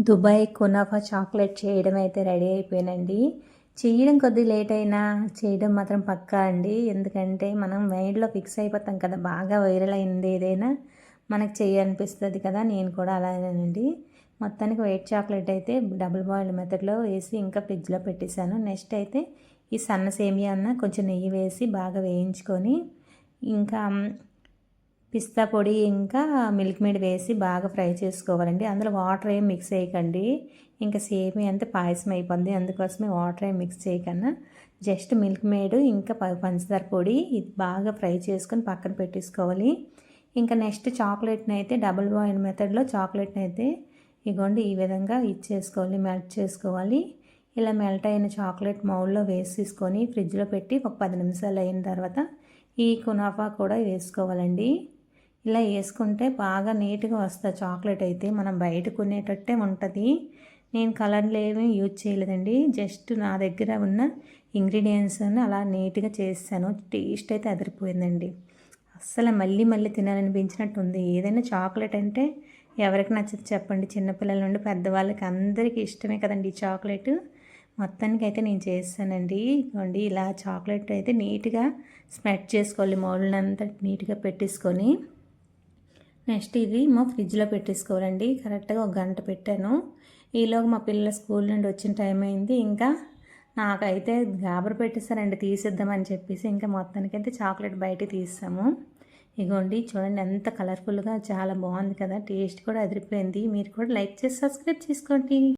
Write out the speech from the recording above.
Dubai kunafa chocolate చేయడం అయితే ready అయిపోయానండి. చేయడం కొద్దిగా లేట్ అయినా చేయడం మాత్రం పక్కా అండి. ఎందుకంటే మనం మైండ్లో ఫిక్స్ అయిపోతాం కదా, బాగా వైరల్ అయింది ఏదైనా మనకు చేయాలనిపిస్తుంది కదా. నేను కూడా అలాగేనండి. మొత్తానికి వైట్ చాక్లెట్ అయితే డబుల్ బాయిల్డ్ మెథడ్లో వేసి ఇంకా ఫ్రిడ్జ్లో పెట్టేశాను. నెక్స్ట్ అయితే ఈ సన్న సేమియా అన్న కొంచెం నెయ్యి వేసి బాగా వేయించుకొని ఇంకా పిస్తా పొడి ఇంకా మిల్క్ మేడ్ వేసి బాగా ఫ్రై చేసుకోవాలండి. అందులో వాటర్ ఏం మిక్స్ చేయకండి, ఇంకా సేమియా అంతా పాయసం అయిపోద్ది. అందుకోసమే వాటర్ ఏం మిక్స్ చేయకన్నా జస్ట్ మిల్క్ మేడ్ ఇంకా పంచదార పొడి ఇది బాగా ఫ్రై చేసుకొని పక్కన పెట్టేసుకోవాలి. ఇంకా నెక్స్ట్ చాక్లెట్ని అయితే డబుల్ బాయిల్ మెథడ్లో చాక్లెట్ని అయితే ఇగోండి ఈ విధంగా ఇచ్చేసుకోవాలి, మెల్ట్ చేసుకోవాలి. ఇలా మెల్ట్ అయిన చాక్లెట్ మౌల్డ్లో వేసేసుకొని ఫ్రిడ్జ్లో పెట్టి ఒక 10 నిమిషాలు అయిన తర్వాత ఈ కునాఫా కూడా వేసుకోవాలండి. ఇలా వేసుకుంటే బాగా నీట్గా వస్తుంది చాక్లెట్ అయితే, మనం బయట కొనేటట్టే ఉంటుంది. నేను కలర్లు ఏమీ యూజ్ చేయలేదండి, జస్ట్ నా దగ్గర ఉన్న ఇంగ్రీడియంట్స్ అలా నీట్గా చేశాను. టేస్ట్ అయితే అదిరిపోయిందండి. అస్సలు మళ్ళీ మళ్ళీ తినాలనిపించినట్టు ఉంది. ఏదైనా చాక్లెట్ అంటే ఎవరికి నచ్చదు చెప్పండి, చిన్నపిల్లల నుండి పెద్దవాళ్ళకి అందరికీ ఇష్టమే కదండి ఈ చాక్లెట్. మొత్తానికి అయితే నేను చేస్తానండి. ఇదిగోండి ఇలా చాక్లెట్ అయితే నీట్గా స్ప్రెడ్ చేసుకోవాలి, మౌల్డ్ అంతా నీట్గా పెట్టేసుకొని నెక్స్ట్ ఇది మా ఫ్రిడ్జ్లో పెట్టేసుకోవాలండి. కరెక్ట్గా 1 గంట పెట్టాను. ఈలోగా మా పిల్లల స్కూల్ నుండి వచ్చిన టైం అయింది. ఇంకా నాకైతే గాబర పెట్టేస్తారండి తీసేద్దామని చెప్పేసి. ఇంకా మొత్తానికైతే చాక్లెట్ బయట తీసాము. ఇగోండి చూడండి ఎంత కలర్ఫుల్గా చాలా బాగుంది కదా, టేస్ట్ కూడా అదిరిపోయింది. మీరు కూడా లైక్ చేసి సబ్స్క్రైబ్ చేసుకోండి.